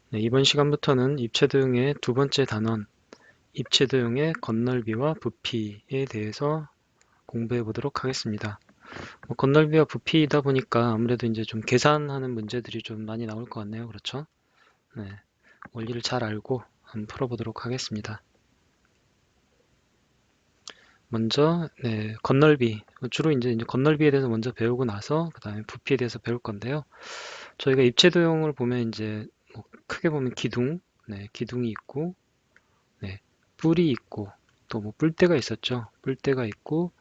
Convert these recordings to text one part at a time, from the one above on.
네, 이번 시간부터는 입체도형의 두 번째 단원, 입체도형의 겉넓이와 부피에 대해서 공부해 보도록 하겠습니다. 겉넓이와 부피이다 보니까 아무래도 이제 좀 계산하는 문제들이 좀 많이 나올 것 같네요. 그렇죠? 네, 원리를 잘 알고 한번 풀어보도록 하겠습니다. 먼저, 네, 겉넓이. 주로 이제 겉넓이에 대해서 먼저 배우고 나서 그 다음에 부피에 대해서 배울 건데요. 저희가 입체도형을 보면 이제 뭐 크게 보면 기둥, 네, 기둥이 있고, 네, 뿔이 있고 또 뭐 뿔대가 있었죠. 뿔대가 있고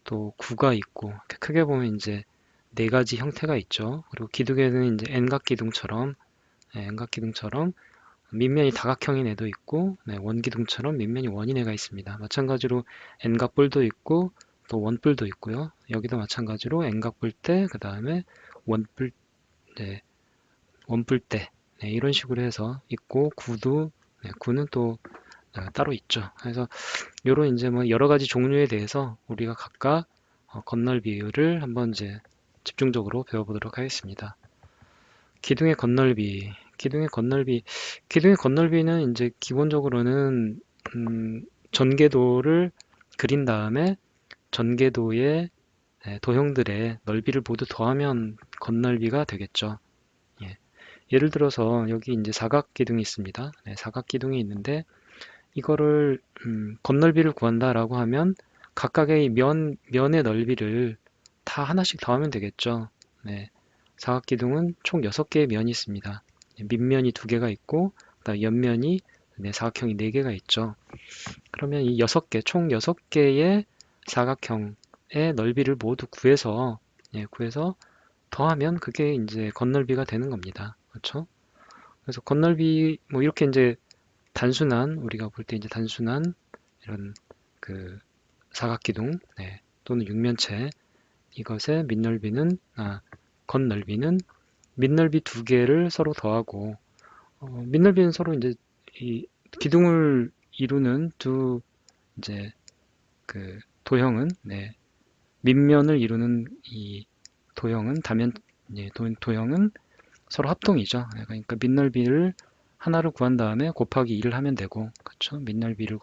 또 구가 있고 이렇게 크게 보면 이제 네 가지 형태가 있죠. 그리고 기둥에는 이제 N각 기둥처럼 네, N각 기둥처럼 밑면이 다각형인 애도 있고 네, 원기둥처럼 밑면이 원인 애가 있습니다. 마찬가지로 N각 뿔도 있고 또 원뿔도 있고요. 여기도 마찬가지로 N각 뿔대 그 다음에 원뿔 네, 원뿔대 네, 이런 식으로 해서 있고 구도 네, 구는 또 따로 있죠. 그래서 요런 이제 뭐 여러 가지 종류에 대해서 우리가 각각 겉넓이를 한번 이제 집중적으로 배워보도록 하겠습니다. 기둥의 겉넓이, 기둥의 겉넓이는 이제 기본적으로는 전개도를 그린 다음에 전개도의 도형들의 넓이를 모두 더하면 겉넓이가 되겠죠. 예. 예를 들어서 여기 이제 사각 기둥이 있습니다. 네, 사각 기둥이 있는데 이거를 겉넓이를 구한다라고 하면 각각의 면의 넓이를 다 하나씩 더하면 되겠죠. 네, 사각기둥은 총 6개의 면이 있습니다. 밑면이 2개가 있고 그다음 옆면이 네, 사각형이 4개가 있죠. 그러면 이 6개, 총 6개의 사각형의 넓이를 모두 구해서 구해서 더하면 그게 이제 겉넓이가 되는 겁니다. 그렇죠? 그래서 겉넓이 뭐 이렇게 이제 단순한 우리가 볼 때 이제 단순한 이런 그 사각기둥 또는 육면체 이것의 밑넓이는 겉넓이는 밑넓이 2개를 서로 더하고 밑넓이는 서로 이제 이 기둥을 이루는 두 이제 그 도형은 밑면을 이루는 이 도형은 도형은 서로 합동이죠. 그러니까 밑넓이를 하나를 구한 다음에 곱하기 2를 하면 되고, 그렇죠? 밑넓이를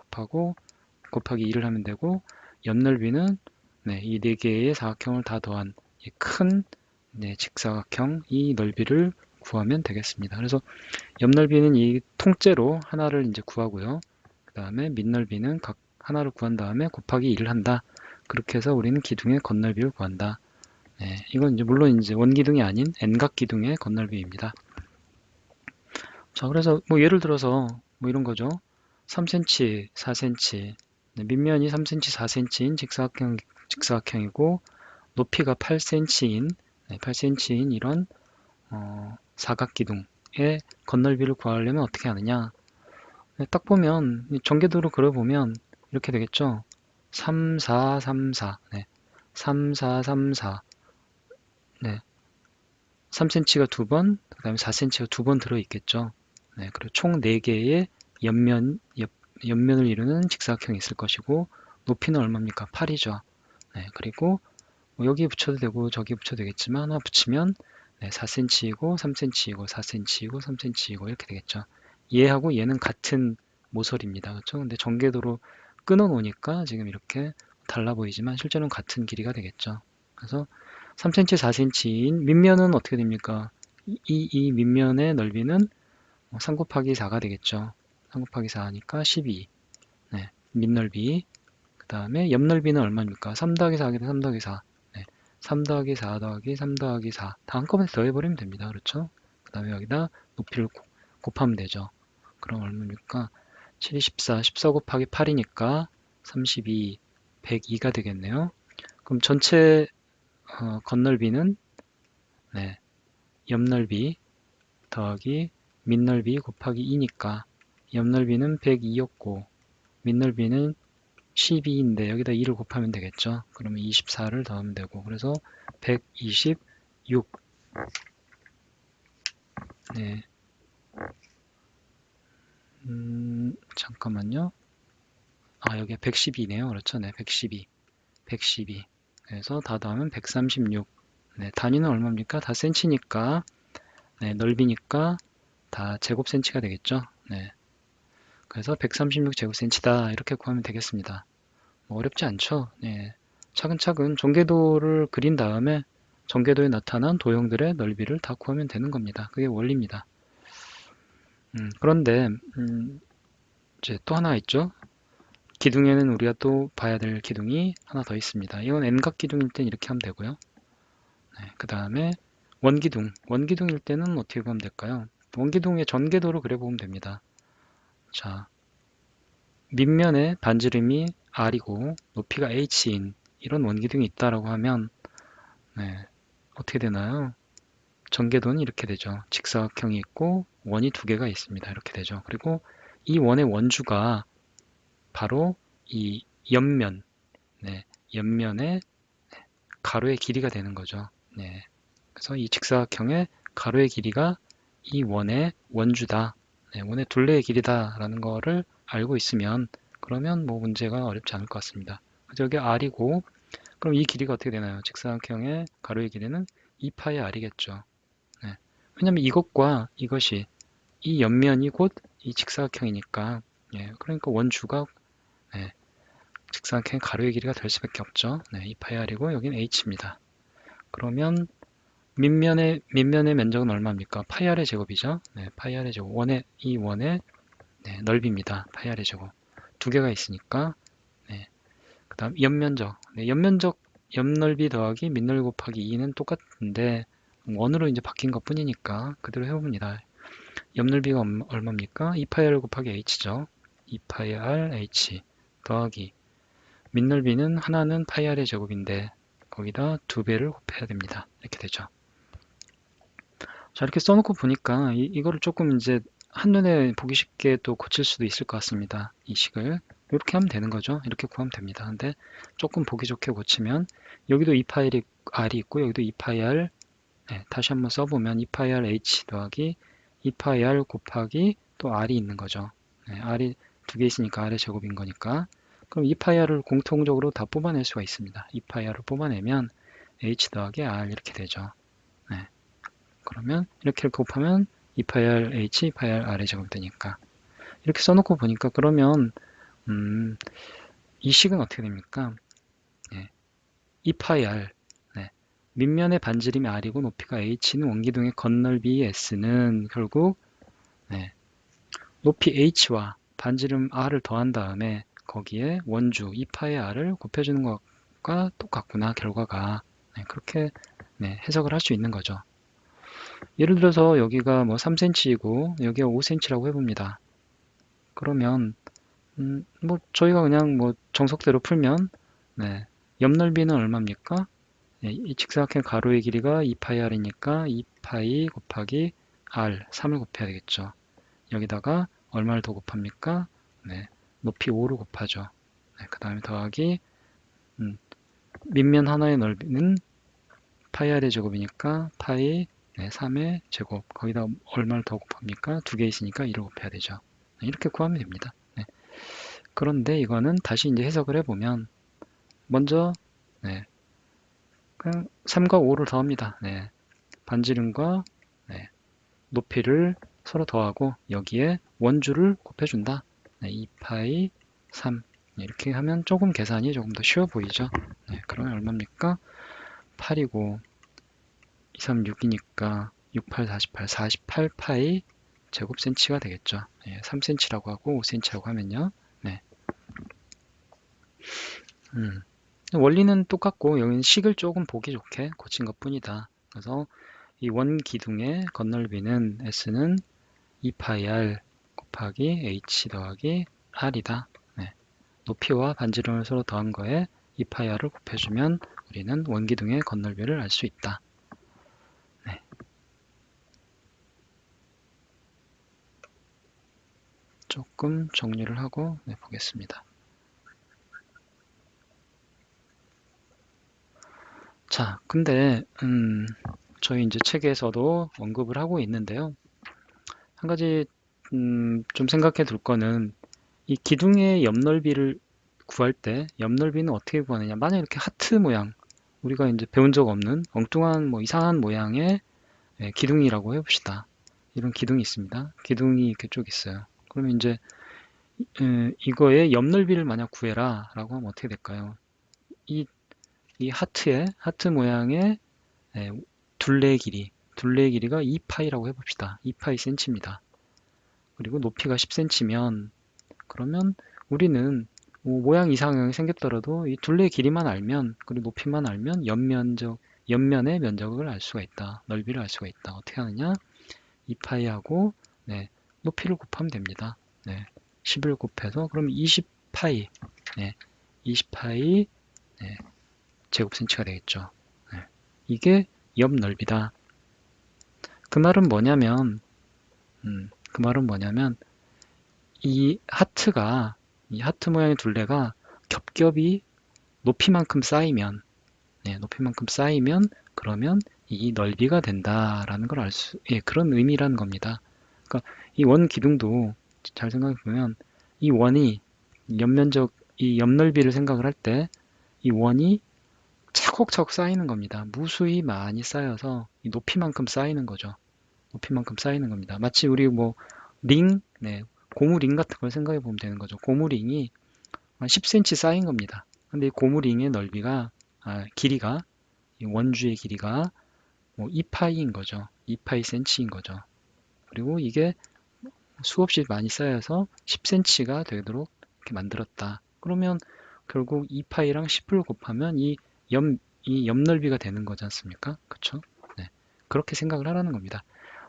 곱하기 2를 하면 되고, 옆넓이는 이 네 개의 사각형을 다 더한 큰 직사각형 이 넓이를 구하면 되겠습니다. 그래서 옆넓이는 이 통째로 하나를 이제 구하고요. 그 다음에 밑넓이는 각 하나를 구한 다음에 곱하기 2를 한다. 그렇게 해서 우리는 기둥의 겉넓이를 구한다. 이건 이제 물론 이제 원기둥이 아닌 N각 기둥의 겉넓이입니다. 자, 그래서 뭐 예를 들어서 뭐 이런 거죠. 3cm, 4cm. 밑면이 3cm, 4cm인 직사각형이고 높이가 8cm인 8cm인 이런 사각기둥의 겉넓이를 구하려면 어떻게 하느냐? 딱 보면 전개도로 그려보면 이렇게 되겠죠. 3, 4, 3, 4. 3, 4, 3, 4. 네. 3cm가 두 번, 그 다음에 4cm가 두 번 들어있겠죠. 그리고 총 4개의 옆면을 이루는 직사각형이 있을 것이고, 높이는 얼마입니까? 8이죠. 그리고 뭐 여기 붙여도 되고, 저기 붙여도 되겠지만, 하나 붙이면 4cm이고, 3cm이고, 4cm이고, 3cm이고, 이렇게 되겠죠. 얘하고 얘는 같은 모서리입니다. 그렇죠? 근데 전개도로 끊어 놓으니까 지금 이렇게 달라 보이지만, 실제로는 같은 길이가 되겠죠. 그래서 3cm, 4cm인 밑면은 어떻게 됩니까? 이 밑면의 넓이는 3 곱하기 4가 되겠죠. 3 곱하기 4니까 12. 밑넓이. 그 다음에 옆넓이는 얼마입니까? 3 더하기 4 하게 돼 3 더하기 4. 3 더하기 4 더하기 3 더하기 4. 다 한꺼번에 더해버리면 됩니다. 그렇죠? 그 다음에 여기다 높이를 곱하면 되죠. 그럼 얼마입니까? 7이 14, 14 곱하기 8이니까 32, 102가 되겠네요. 그럼 전체 겉넓이는 옆넓이 더하기 밑넓이 곱하기 2니까 옆넓이는 102였고 밑넓이는 12인데 여기다 2를 곱하면 되겠죠. 그러면 24를 더하면 되고 그래서 126. 네. 잠깐만요. 여기 112네요. 그렇죠. 네, 112. 112. 그래서 다 더하면 136. 단위는 얼마입니까? 다 cm니까 넓이니까 다 제곱센치가 되겠죠. 네. 그래서 136제곱센치다 이렇게 구하면 되겠습니다. 뭐 어렵지 않죠. 네. 차근차근 전개도를 그린 다음에 전개도에 나타난 도형들의 넓이를 다 구하면 되는 겁니다. 그게 원리입니다. 그런데 이제 또 하나 있죠. 기둥에는 우리가 또 봐야 될 기둥이 하나 더 있습니다. 이건 N각 기둥일 땐 이렇게 하면 되고요. 네, 그 다음에 원기둥. 원기둥일 때는 어떻게 보면 될까요? 원기둥의 전개도를 그려보면 됩니다. 자, 밑면에 반지름이 R이고 높이가 H인 이런 원기둥이 있다라고 하면 네, 어떻게 되나요? 전개도는 이렇게 되죠. 직사각형이 있고 원이 두 개가 있습니다. 이렇게 되죠. 그리고 이 원의 원주가 바로 이 옆면, 네, 옆면의 가로의 길이가 되는 거죠. 네, 그래서 이 직사각형의 가로의 길이가 이 원의 원주다. 네, 원의 둘레의 길이다라는 거를 알고 있으면 그러면 뭐 문제가 어렵지 않을 것 같습니다. 그래서 여기 R이고 그럼 이 길이가 어떻게 되나요? 직사각형의 가로의 길이는 2파이 R이겠죠. 네. 왜냐면 이것과 이것이 이 옆면이 곧 이 직사각형이니까 예, 그러니까 원주가 네, 직사각형의 가로의 길이가 될 수밖에 없죠. 네, 2파이 R이고 여기는 H입니다. 그러면 밑면의 면적은 얼마입니까? 파이 R의 제곱이죠. 네, 파이 R의 제곱. 이 원의 네, 넓이입니다. 파이 R의 제곱. 두 개가 있으니까 네, 그 다음 옆면적. 네, 옆넓이 더하기 밑넓이 곱하기 2는 똑같은데 원으로 이제 바뀐 것 뿐이니까 그대로 해봅니다. 옆넓이가 얼마입니까? 2파이 곱하기 h죠. 2파이 r h 더하기 밑넓이는 하나는 파이 r의 제곱인데 거기다 두 배를 곱해야 됩니다. 이렇게 되죠. 자, 이렇게 써놓고 보니까 이거를 조금 이제 한눈에 보기 쉽게 또 고칠 수도 있을 것 같습니다. 이 식을 이렇게 하면 되는 거죠. 이렇게 구하면 됩니다. 근데 조금 보기 좋게 고치면 여기도 2파이 r이 있고 여기도 2파이 r 네, 다시 한번 써보면 2파이 r h 더하기 2파이 r 곱하기 또 r이 있는 거죠. 네, r이 두 개 있으니까 r의 제곱인 거니까 그럼 2파이 r을 공통적으로 다 뽑아낼 수가 있습니다. 2파이 r을 뽑아내면 h 더하기 r 이렇게 되죠. 네, 그러면 이렇게 곱하면 2파이 r h, 2파이 r r의 제곱이 되니까 이렇게 써놓고 보니까 그러면 이 식은 어떻게 됩니까? 네, 2파이 r 네, 밑면의 반지름이 r이고 높이가 h는 원기둥의 건널비 s는 결국 네, 높이 h와 반지름 r을 더한 다음에 거기에 원주 2파이 r을 곱해주는 것과 똑같구나 결과가 네, 그렇게 네, 해석을 할 수 있는 거죠. 예를 들어서 여기가 뭐 3cm이고 여기가 5cm라고 해봅니다. 그러면 뭐 저희가 그냥 뭐 정석대로 풀면 네, 옆넓이는 얼마입니까? 네, 이 직사각형 가로의 길이가 2파이 r이니까 2파이 곱하기 r 3을 곱해야 되겠죠. 여기다가 얼마를 더 곱합니까? 네, 높이 5를 곱하죠. 네, 그 다음에 더하기 밑면 하나의 넓이는 파이 r의 제곱이니까 파이 네, 3의 제곱 거기다 얼마를 더 곱합니까? 두 개 있으니까 2를 곱해야 되죠. 네, 이렇게 구하면 됩니다. 네. 그런데 이거는 다시 이제 해석을 해보면 먼저 네, 그냥 3과 5를 더합니다. 네, 반지름과 네, 높이를 서로 더하고 여기에 원주를 곱해준다. 네, 2파이 3 네, 이렇게 하면 조금 계산이 조금 더 쉬워 보이죠. 네, 그러면 얼마입니까? 8이고 2, 3, 6이니까 6, 8, 48, 48파이 제곱센치가 되겠죠. 네, 3cm라고 하고 5cm라고 하면요. 네. 원리는 똑같고 여기는 식을 조금 보기 좋게 고친 것 뿐이다. 그래서 이 원 기둥의 건널비는 s는 2파이 r 곱하기 h 더하기 r이다. 네. 높이와 반지름을 서로 더한 거에 2파이 r을 곱해주면 우리는 원기둥의 건널비를 알 수 있다. 네. 조금 정리를 하고 네, 보겠습니다. 자, 근데 저희 이제 책에서도 언급을 하고 있는데요. 한 가지 좀 생각해 둘 거는 이 기둥의 옆넓이를 구할 때 옆넓이는 어떻게 구하느냐. 만약 이렇게 하트 모양 우리가 이제 배운 적 없는 엉뚱한 뭐 이상한 모양의 기둥이라고 해봅시다. 이런 기둥이 있습니다. 기둥이 이렇게 쭉 있어요. 그러면 이제 이거의 옆 넓이를 만약 구해라 라고 하면 어떻게 될까요? 이, 이 하트 모양의 둘레의 길이가 2파이라고 해봅시다. 2파이 센치입니다. 그리고 높이가 10cm면 그러면 우리는 뭐 모양 이상하게 생겼더라도 이 둘레의 길이만 알면 그리고 높이만 알면 옆면의 면적을 알 수가 있다. 넓이를 알 수가 있다. 어떻게 하느냐? 2파이하고 높이를 곱하면 됩니다. 10을 곱해서 그럼 20파이 20파이 제곱센치가 되겠죠. 이게 옆 넓이다. 그 말은 뭐냐면 이 하트 모양의 둘레가 겹겹이 높이만큼 쌓이면 그러면 이 넓이가 된다라는 걸 그런 의미라는 겁니다. 그러니까 이 원 기둥도 잘 생각해 보면 이 원이 이 옆넓이를 생각을 할 때 이 원이 차곡차곡 쌓이는 겁니다. 무수히 많이 쌓여서 이 높이만큼 쌓이는 거죠. 높이만큼 쌓이는 겁니다. 마치 우리 뭐 링, 고무링 같은 걸 생각해 보면 되는 거죠. 고무링이 한 10cm 쌓인 겁니다. 근데 이 고무링의 길이가, 이 원주의 길이가 뭐 2파이인 거죠. 2파이 센치인 거죠. 그리고 이게 수없이 많이 쌓여서 10cm가 되도록 이렇게 만들었다. 그러면 결국 2파이랑 10을 곱하면 이 옆넓이가 되는 거지 않습니까? 그쵸? 그렇게 생각을 하라는 겁니다.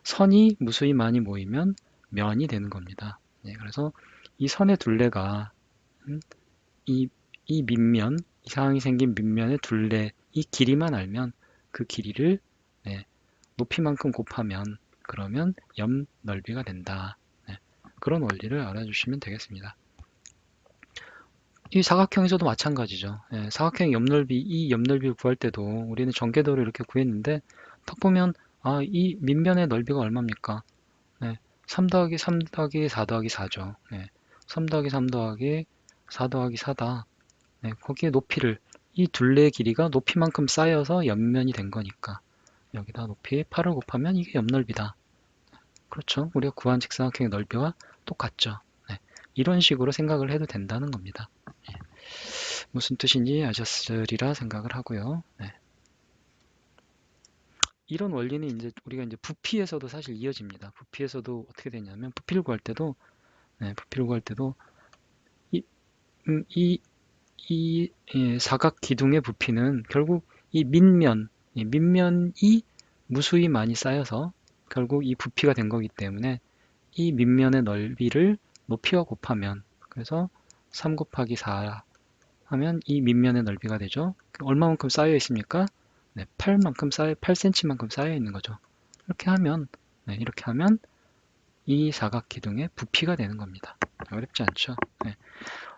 선이 무수히 많이 모이면 면이 되는 겁니다. 그래서 이 선의 둘레가 이, 이 밑면, 이상하게 생긴 밑면의 둘레, 이 길이만 알면 그 길이를 높이만큼 곱하면 그러면 옆 넓이가 된다. 그런 원리를 알아주시면 되겠습니다. 이 사각형에서도 마찬가지죠. 사각형 이 옆넓이를 구할 때도 우리는 전개도를 이렇게 구했는데 딱 보면 이 밑면의 넓이가 얼마입니까? 3 더하기 3 더하기 4 더하기 4죠. 3 더하기 3 더하기 4 더하기 4다. 거기에 이 둘레의 길이가 높이만큼 쌓여서 옆면이 된 거니까 여기다 높이 8을 곱하면 이게 옆넓이다. 그렇죠. 우리가 구한 직사각형의 넓이와 똑같죠. 이런 식으로 생각을 해도 된다는 겁니다. 무슨 뜻인지 아셨으리라 생각을 하고요. 이런 원리는 우리가 부피에서도 사실 이어집니다. 부피에서도 어떻게 되냐면 부피를 구할 때도 이, 사각 기둥의 부피는 결국 이 밑면이 무수히 많이 쌓여서 결국 이 부피가 된 거기 때문에 이 밑면의 넓이를 높이와 곱하면 그래서 3 곱하기 4 하면 이 밑면의 넓이가 되죠. 얼마만큼 쌓여 있습니까? 8cm만큼 쌓여 있는 거죠. 이렇게 하면 이 사각 기둥의 부피가 되는 겁니다. 어렵지 않죠?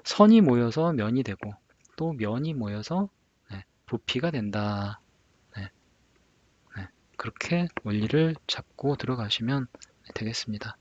선이 모여서 면이 되고 또 면이 모여서 부피가 된다. 그렇게 원리를 잡고 들어가시면 되겠습니다.